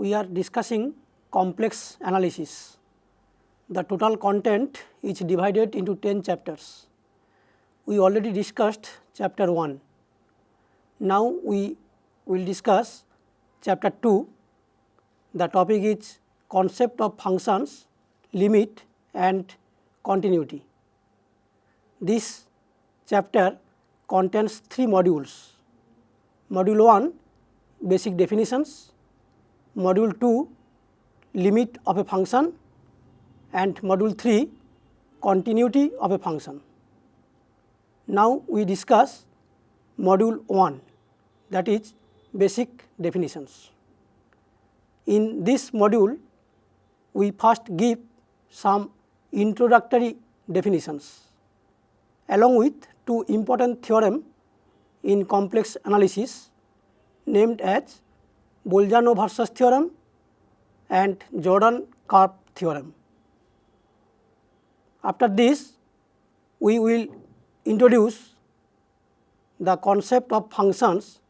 we are discussing complex analysis. The total content is divided into 10 chapters. We already discussed chapter 1. Now we will discuss chapter 2. The topic is concept of functions, limit and continuity. This chapter contains 3 modules. Module 1, basic definitions, module 2, limit of a function, and module 3, continuity of a function. Now we discuss module 1, that is basic definitions. In this module, we first give some introductory definitions along with 2 important theorems in complex analysis named as Bolzano-Versus theorem and Jordan-Karp theorem. After this, we will introduce the concept of functions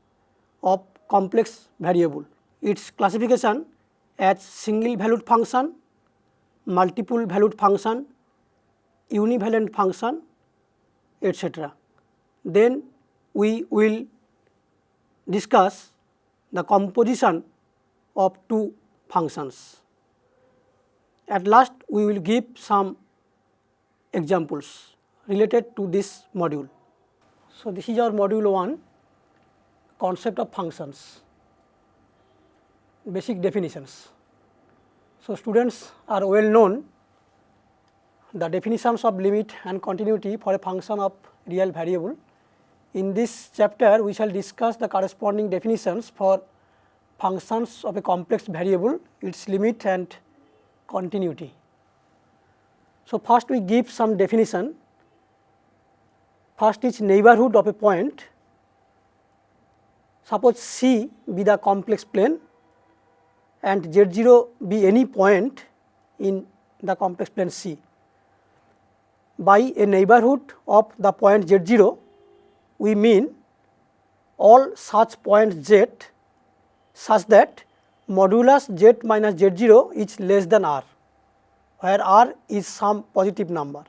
of complex variable, its classification as single valued function, multiple valued function, univalent function, etc. Then we will discuss the composition of 2 functions. At last, we will give some examples related to this module. So, this is our module 1, concept of functions, basic definitions. So, students are well known the definitions of limit and continuity for a function of real variable. In this chapter, we shall discuss the corresponding definitions for functions of a complex variable, its limit and continuity. So, first we give some definition. First is neighborhood of a point. Suppose C be the complex plane and Z0 be any point in the complex plane C. By a neighborhood of the point Z0, we mean all such points Z such that modulus Z minus Z0 is less than R, where R is some positive number.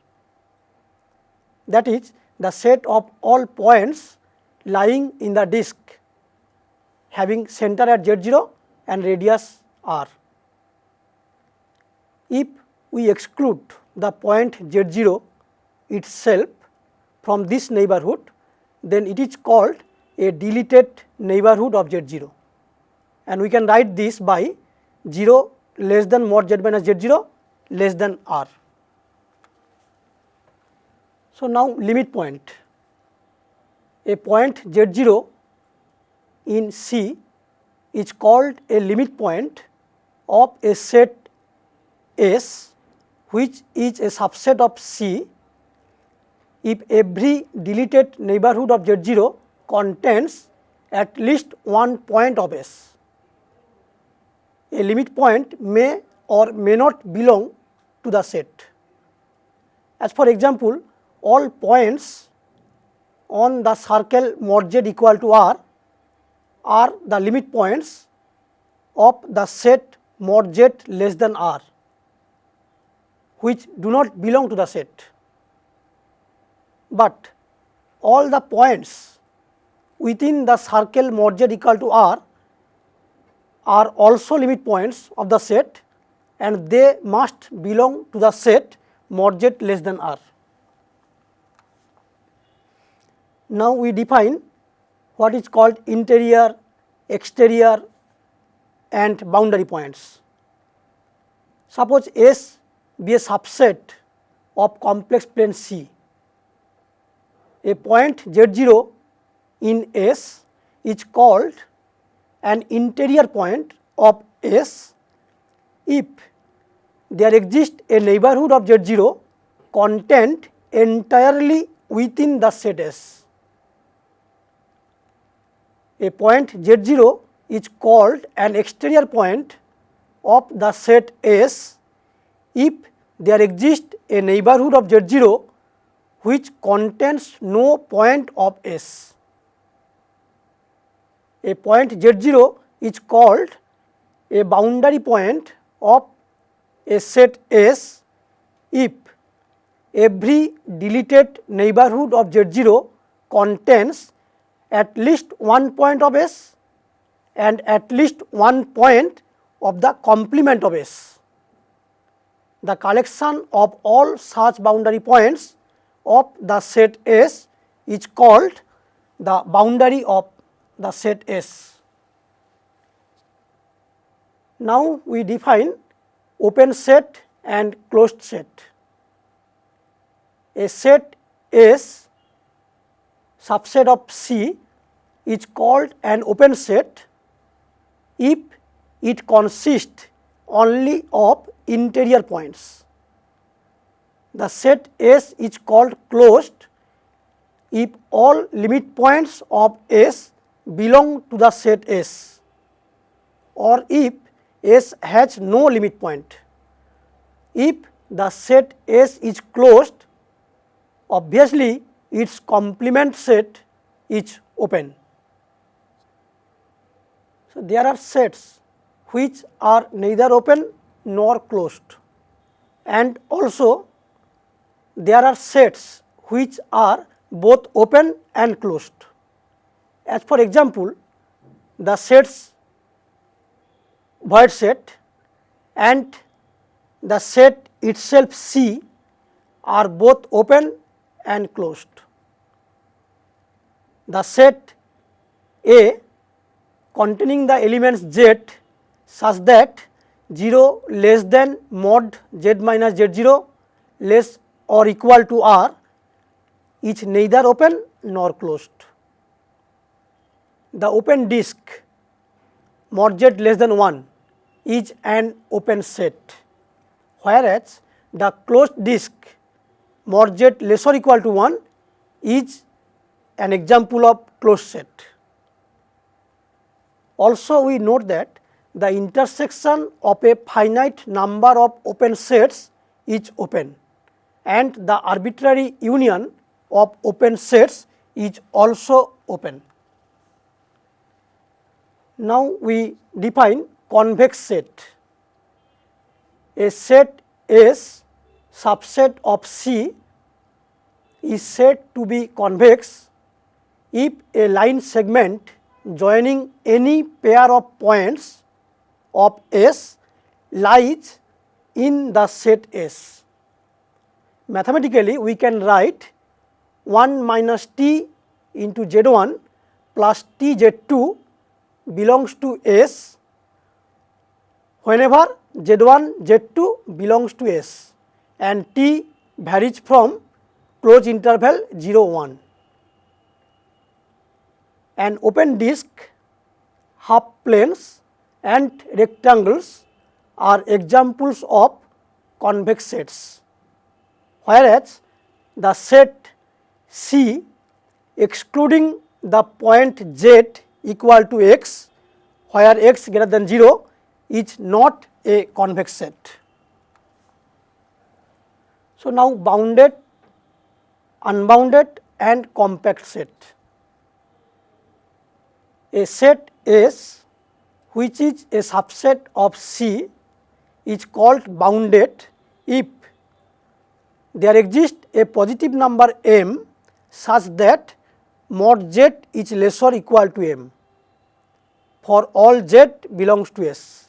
That is the set of all points lying in the disk having center at Z0 and radius R. If we exclude the point Z0 itself from this neighborhood, then it is called a deleted neighborhood of Z0, and we can write this by 0 less than mod Z minus Z0 less than R. So, now limit point. A point Z0 in C is called a limit point of a set S which is a subset of C if every deleted neighborhood of Z0 contains at least one point of S. A limit point may or may not belong to the set. As for example, all points on the circle mod Z equal to R are the limit points of the set mod Z less than R, which do not belong to the set. But all the points within the circle mod Z equal to R are also limit points of the set, and they must belong to the set mod Z less than R. Now we define what is called interior, exterior and boundary points. Suppose S be a subset of complex plane C. A point Z0 in S is called an interior point of S if there exists a neighborhood of Z0 contained entirely within the set S. A point Z0 is called an exterior point of the set S if there exists a neighborhood of Z0 which contains no point of S. A point Z0 is called a boundary point of a set S if every deleted neighborhood of Z0 contains at least one point of S and at least one point of the complement of S. The collection of all such boundary points of the set S is called the boundary of the set S. Now we define open set and closed set. A set S subset of C is called an open set if it consists only of interior points. The set S is called closed if all limit points of S belong to the set S, or if S has no limit point. If the set S is closed, obviously its complement set is open. So, there are sets which are neither open nor closed, and also there are sets which are both open and closed. As for example, the sets void set and the set itself C are both open and closed. The set A containing the elements Z such that 0 less than mod Z minus Z0 less or equal to R is neither open nor closed. The open disk mod Z less than 1 is an open set, whereas the closed disk mod Z less or equal to 1 is an example of closed set. Also we note that the intersection of a finite number of open sets is open, and the arbitrary union of open sets is also open. Now we define convex set. A set S subset of C is said to be convex if a line segment joining any pair of points of S lies in the set S. Mathematically, we can write 1 minus t into Z1 plus t Z2 belongs to S whenever Z1 Z2 belongs to S and t varies from closed interval 0 1. An open disk, half planes and rectangles are examples of convex sets, whereas the set C excluding the point Z equal to x, where x greater than 0 is not a convex set. So, now bounded, unbounded and compact set. A set S which is a subset of C is called bounded if there exists a positive number m such that mod Z is less or equal to m for all Z belongs to S.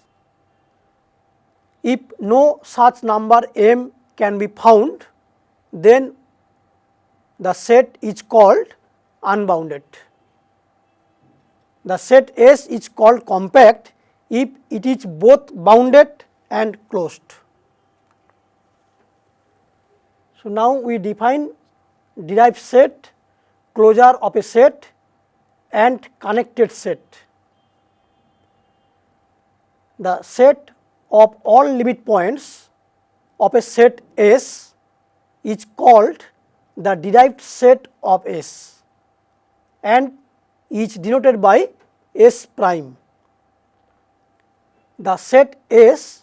If no such number m can be found, then the set is called unbounded. The set S is called compact if it is both bounded and closed. So, now we define derived set, closure of a set and connected set. The set of all limit points of a set S is called the derived set of S and is denoted by S prime. The set S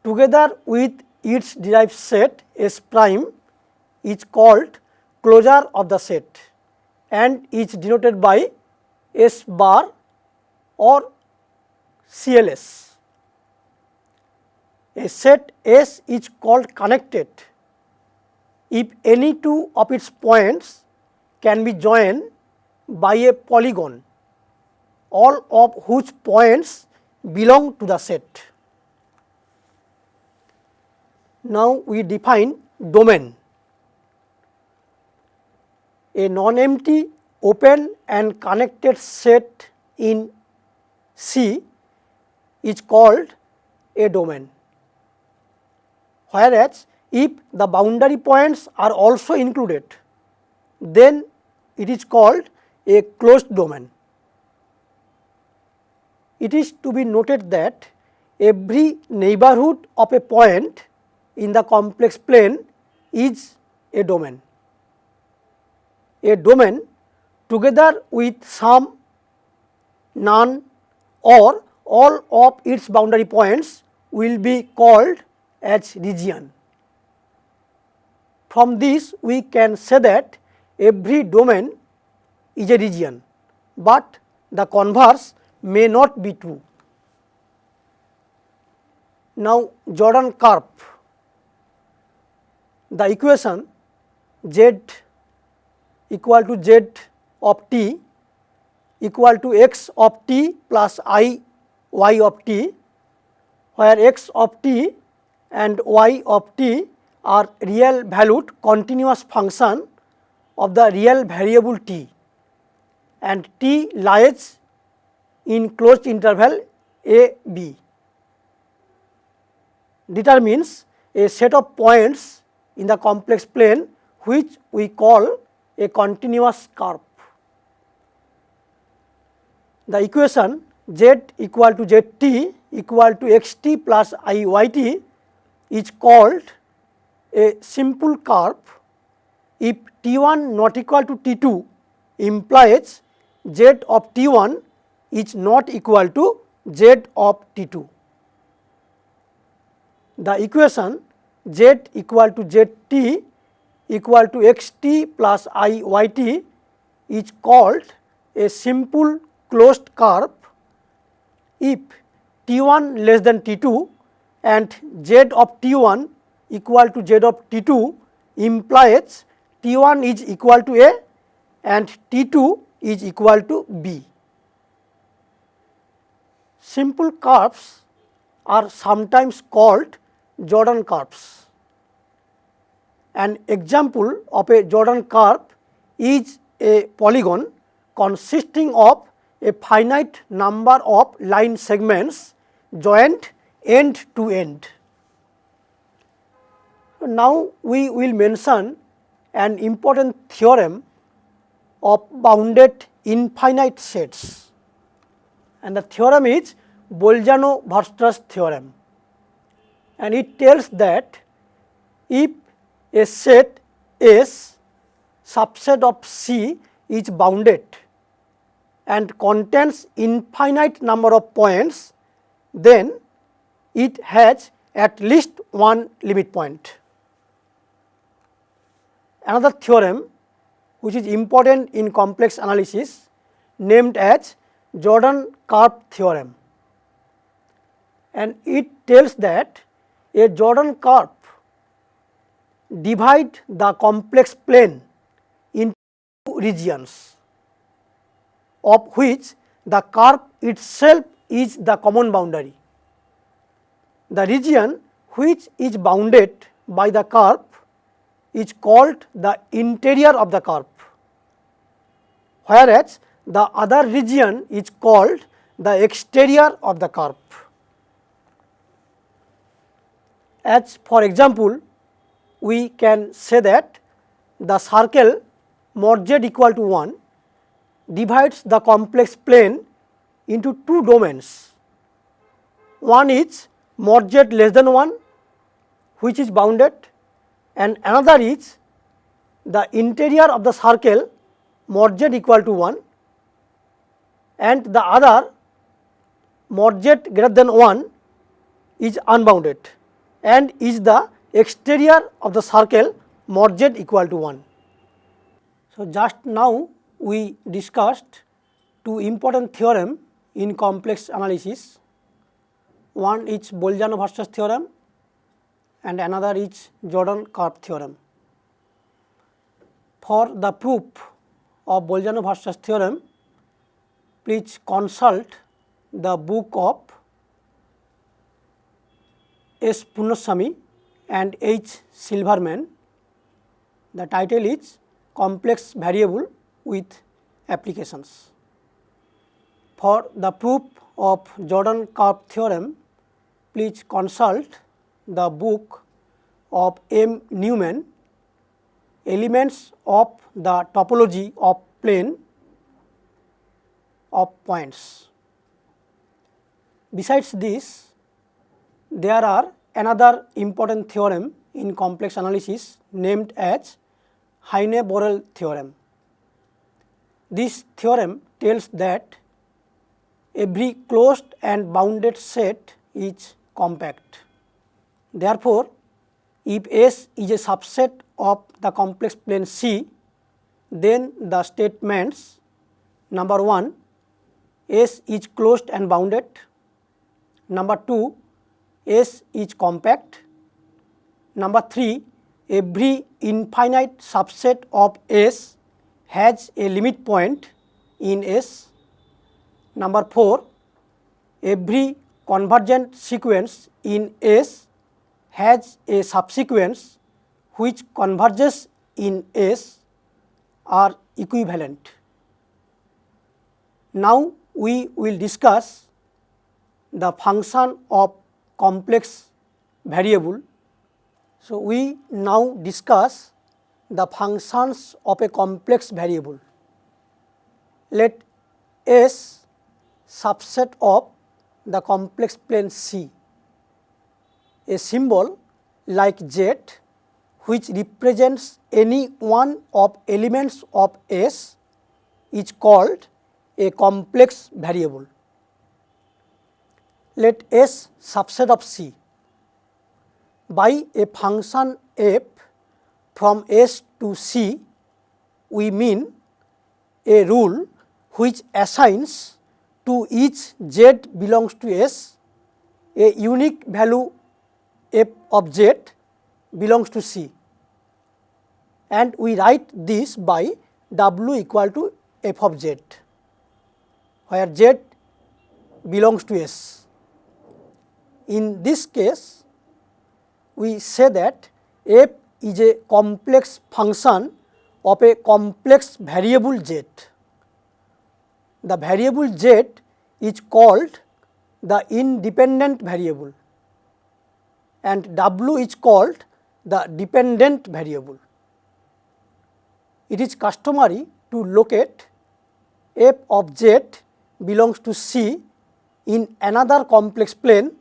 together with its derived set S prime is called closure of the set and is denoted by S bar or CLS. a set S is called connected if any two of its points can be joined by a polygon, all of whose points belong to the set. Now we define domain. A non-empty, open and connected set in C is called a domain, whereas if the boundary points are also included, then it is called a closed domain. It is to be noted that every neighborhood of a point in the complex plane is a domain. A domain together with some, none or all of its boundary points will be called as region. From this we can say that every domain is a region, but the converse may not be true. Now Jordan curve. The equation z equal to z of t equal to x of t plus I y of t, where x of t and y of t are real valued continuous function of the real variable t, and t lies in closed interval a b, determines a set of points in the complex plane which we call a continuous curve. The equation z equal to zt equal to xt plus iyt is called a simple curve if t1 not equal to t2 implies z of t1 is not equal to z of t2. The equation z equal to zt equal to xt plus iyt is called a simple closed curve if t1 less than t2 and z of t1 equal to z of t2 implies t1 is equal to a and t2 is equal to b. Simple curves are sometimes called Jordan curves. An example of a Jordan curve is a polygon consisting of a finite number of line segments joined end to end. Now we will mention an important theorem of bounded infinite sets, and the theorem is Bolzano-Weierstrass theorem, and it tells that if a set S subset of C is bounded and contains infinite number of points, then it has at least one limit point. Another theorem which is important in complex analysis named as Jordan curve theorem, and it tells that a Jordan curve divides the complex plane into regions, of which the curve itself is the common boundary. The region which is bounded by the curve is called the interior of the curve, whereas the other region is called the exterior of the curve. As for example, we can say that the circle mod z equal to 1 divides the complex plane into two domains. One is mod z less than 1, which is bounded, and another is the interior of the circle mod z equal to 1, and the other mod z greater than 1 is unbounded and is the exterior of the circle mod z equal to 1. So, just now we discussed two important theorem in complex analysis. One is Bolzano-Weierstrass theorem and another is Jordan curve theorem. For the proof of Bolzano-Versus theorem, please consult the book of S. Punnaswamy and H. Silverman. The title is Complex Variable with Applications. For the proof of Jordan curve theorem, please consult the book of M. Newman, Elements of the Topology of Plane of Points. Besides this, there are another important theorem in complex analysis named as Heine-Borel theorem. This theorem tells that every closed and bounded set is compact. Therefore, if S is a subset of the complex plane C, then the statements number 1, S is closed and bounded, number 2, S is compact, number 3, every infinite subset of S has a limit point in S, number 4, every convergent sequence in S has a subsequence which converges in S are equivalent. Now we will discuss the function of complex variable. So we now discuss the functions of a complex variable. Let S subset of the complex plane C. A symbol like Z which represents any one of elements of S is called a complex variable. Let S subset of C. By a function f from S to C, we mean a rule which assigns to each Z belongs to S a unique value f of Z belongs to C, and we write this by W equal to f of Z, where Z belongs to S. In this case, we say that f is a complex function of a complex variable Z. The variable Z is called the independent variable and W is called the dependent variable. It is customary to locate f of Z belongs to C in another complex plane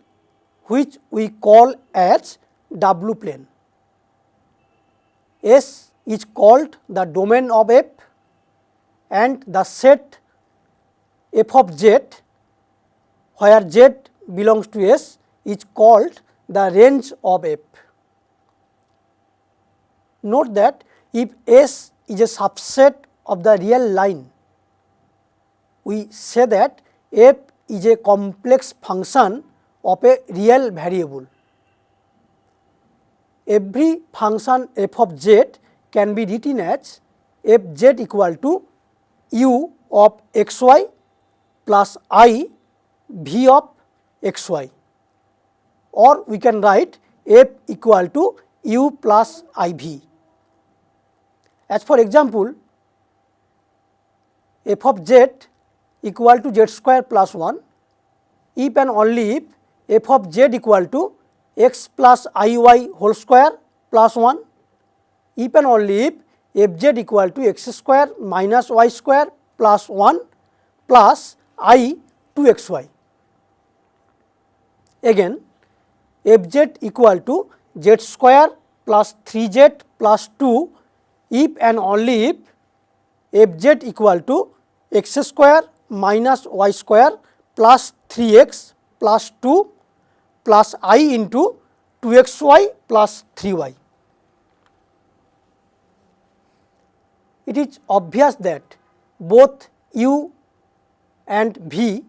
which we call as W plane. S is called the domain of f and the set f of Z where Z belongs to S is called the range of f. Note that if S is a subset of the real line, we say that f is a complex function of a real variable. Every function f of Z can be written as fz equal to u of xy plus I v of xy, or we can write f equal to u plus iv. As for example, f of z equal to z square plus 1 if and only if f of z equal to x plus iy whole square plus 1, if and only if fz equal to x square minus y square plus 1 plus I to xy. Again, fz equal to z square plus 3z plus 2 if and only if fz equal to x square minus y square plus 3x plus 2 plus I into 2xy plus 3y. It is obvious that both u and v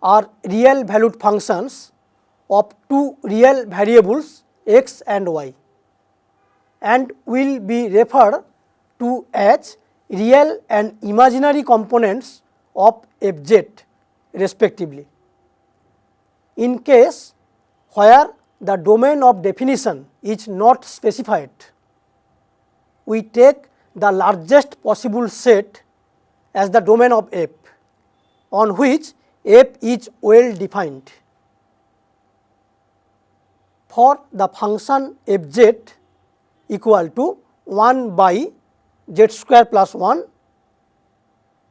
are real valued functions of two real variables x and y, and will be referred to as real and imaginary components of fz respectively. In case where the domain of definition is not specified, we take the largest possible set as the domain of f, on which f is well defined. For the function fz equal to 1 by z square plus 1,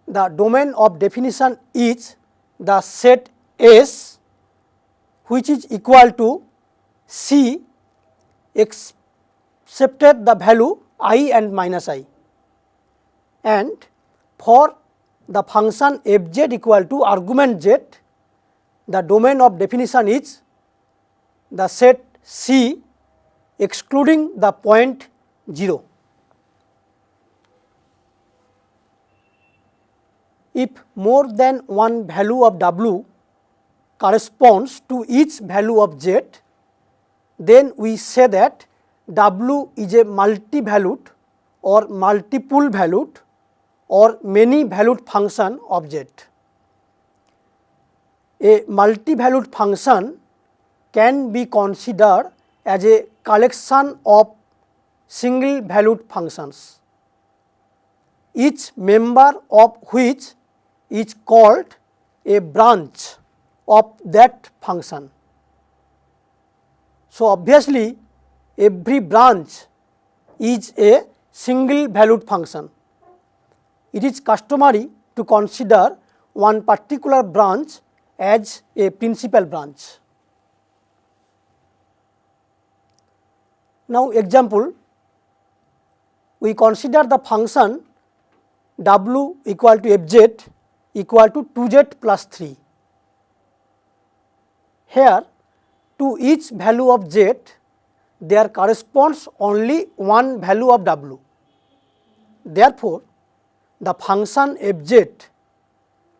the domain of definition is the set S, which is equal to C excepted the value I and minus I, and for the function fz equal to argument z, the domain of definition is the set C excluding the point 0. If more than one value of w corresponds to each value of z, then we say that w is a multi-valued or multiple valued or many valued function of z. A multi-valued function can be considered as a collection of single valued functions, each member of which is called a branch of that function. So, obviously, every branch is a single valued function. It is customary to consider one particular branch as a principal branch. Now, example, we consider the function w equal to fz equal to 2z plus 3. Here, to each value of z, there corresponds only one value of w. Therefore, the function fz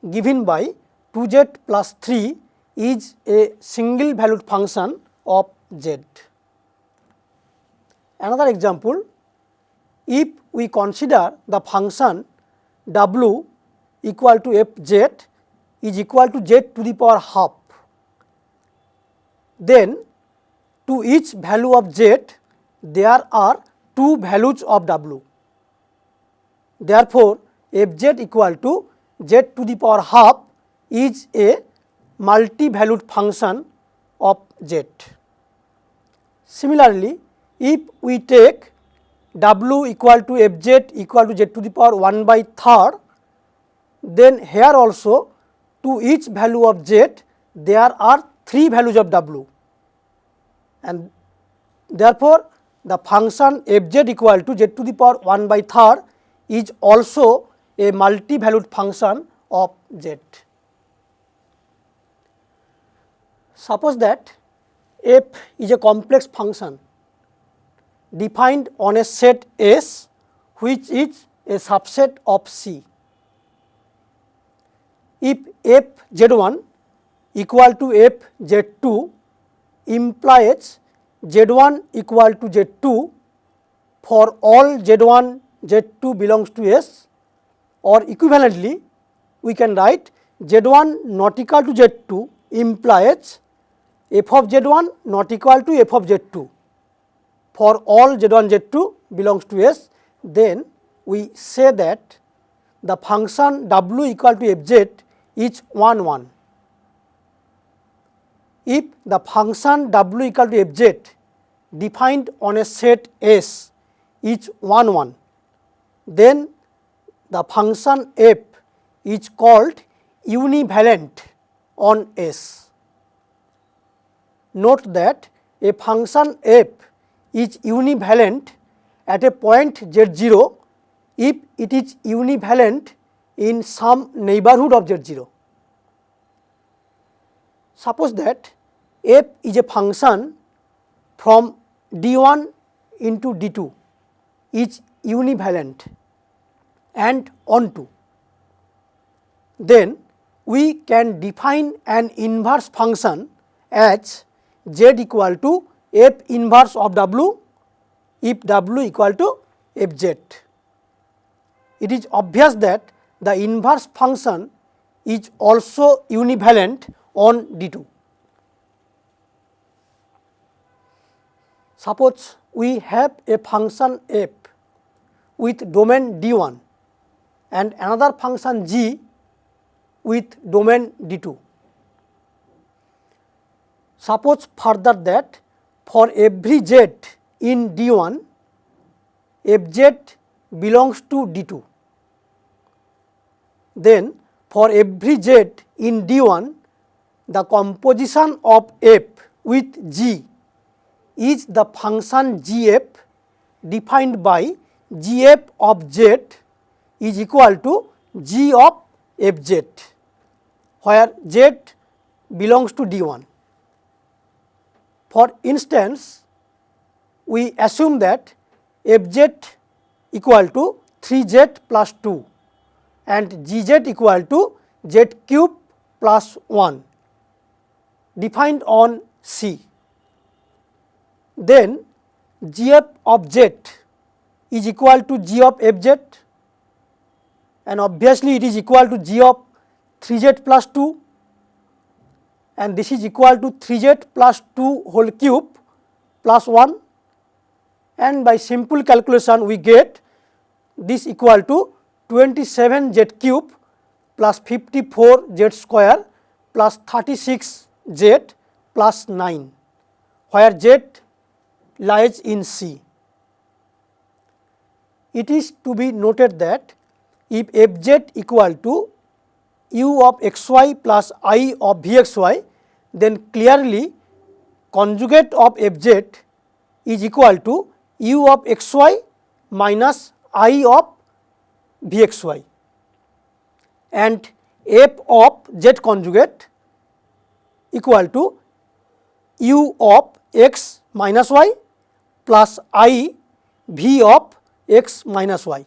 given by 2z plus 3 is a single valued function of z. Another example, if we consider the function w equal to fz is equal to z to the power half, then to each value of z there are two values of w. Therefore, fz equal to z to the power half is a multi-valued function of z. Similarly, if we take w equal to fz equal to z to the power 1 by third, then here also to each value of z there are three values of w, and therefore, the function fz equal to z to the power 1 by third is also a multi-valued function of z. Suppose that f is a complex function defined on a set S, which is a subset of C. If f z1 equal to f z2 implies z1 equal to z2 for all z1 z2 belongs to S, or equivalently we can write z1 not equal to z2 implies f of z1 not equal to f of z2 for all z1 z2 belongs to S, then we say that the function w equal to fz is 1 1. If the function w equal to fz defined on a set S is 1 1, then the function f is called univalent on S. Note that a function f is univalent at a point z0 if it is univalent in some neighborhood of z0. Suppose that f is a function from d1 into d2 is univalent and onto, then we can define an inverse function as z equal to f inverse of w if w equal to fz. It is obvious that the inverse function is also univalent on D2. Suppose we have a function f with domain D1 and another function g with domain D2. Suppose further that for every z in D1, fz belongs to D2. Then for every z in D1, the composition of f with g is the function gf defined by gf of z is equal to g of fz, where z belongs to D1. For instance, we assume that fz equal to 3z plus 2 and gz equal to z cube plus 1 defined on C. Then gf of z is equal to g of fz, and obviously it is equal to g of 3z plus 2, and this is equal to 3z plus 2 whole cube plus 1, and by simple calculation we get this equal to 27z cube plus 54z square plus 36z plus 9, where z lies in C. It is to be noted that if fz equal to u of xy plus I of vxy, then clearly conjugate of fz is equal to u of xy minus I of vxy, and f of z conjugate equal to u of x minus y plus I v of x minus y.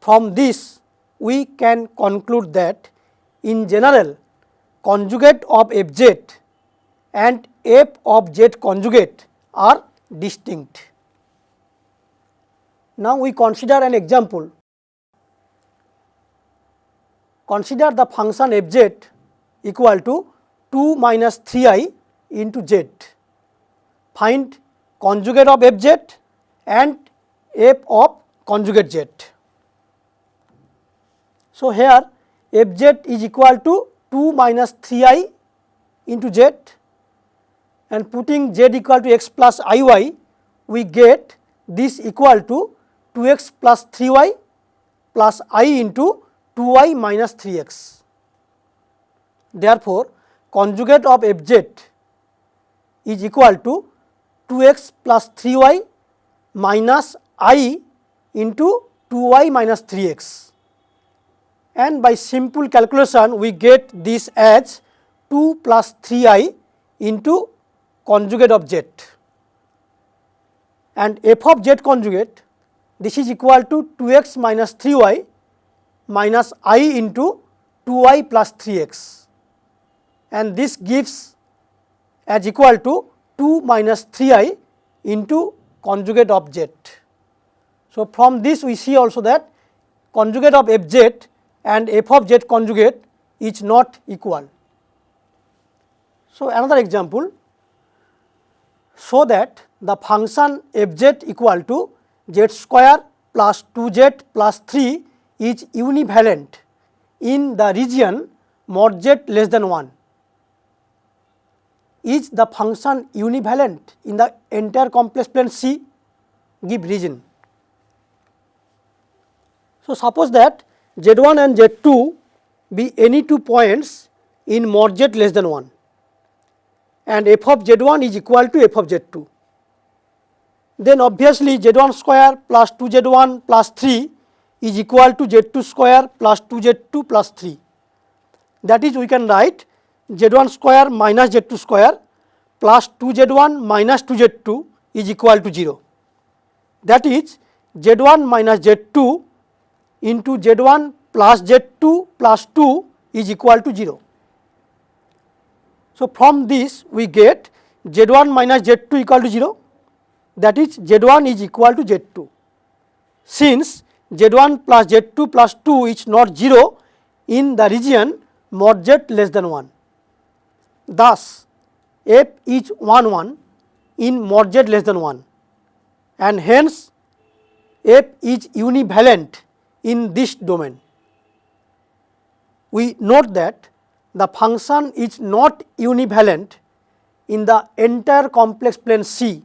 From this we can conclude that in general conjugate of fz and f of z conjugate are distinct. Now we consider an example. Consider the function fz equal to 2 minus 3i into z. Find conjugate of fz and f of conjugate z. So here fz is equal to 2 minus 3i into z, and putting z equal to x plus iy, we get this equal to 2x plus 3y plus I into 2y minus 3x. Therefore, conjugate of fz is equal to 2x plus 3y minus I into 2y minus 3x, and by simple calculation we get this as 2 plus 3i into conjugate of z, and f of z conjugate, this is equal to 2x minus 3y minus I into 2y plus 3x, and this gives as equal to 2 minus 3i into conjugate of z. So from this we see also that conjugate of fz and f of z conjugate is not equal. So another example, so that the function fz equal to z square plus 2z plus 3 is univalent in the region mod z less than 1. Is the function univalent in the entire complex plane C? Give reason. So suppose that z1 and z2 be any two points in mod z less than 1, and f of z1 is equal to f of z2. Then obviously z1 square plus 2z1 plus 3 is equal to z2 square plus 2z2 plus 3. That is, we can write z1 square minus z2 square plus 2z1 minus 2z2 is equal to 0. That is, z1 minus z2 into z1 plus z2 plus 2 is equal to 0. So, from this we get Z1 minus Z2 equal to 0, that is Z1 is equal to Z2. Since Z1 plus Z2 plus 2 is not 0 in the region mod Z less than 1. Thus, f is 1 1 in mod Z less than 1, and hence f is univalent in this domain. We note that the function is not univalent in the entire complex plane C,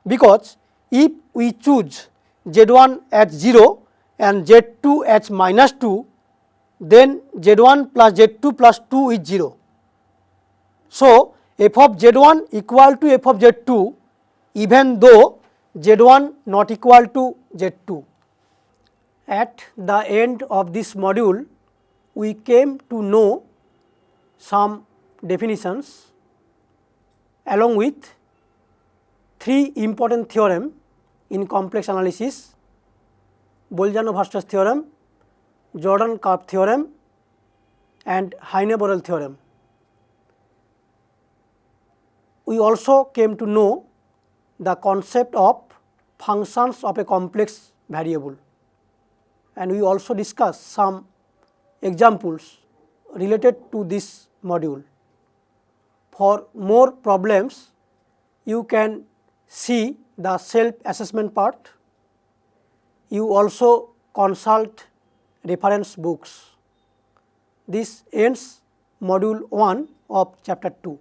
because if we choose Z1 as 0 and Z2 as minus 2, then Z1 plus Z2 plus 2 is 0. So, f of Z1 equal to f of Z2 even though Z1 not equal to Z2. At the end of this module, we came to know some definitions along with 3 important theorem in complex analysis: Bolzano-Verstraete theorem, Jordan-Karp theorem, and Heine-Borel theorem. We also came to know the concept of functions of a complex variable, and we also discussed some examples related to this module. For more problems, you can see the self-assessment part. You also consult reference books. This ends module 1 of chapter 2.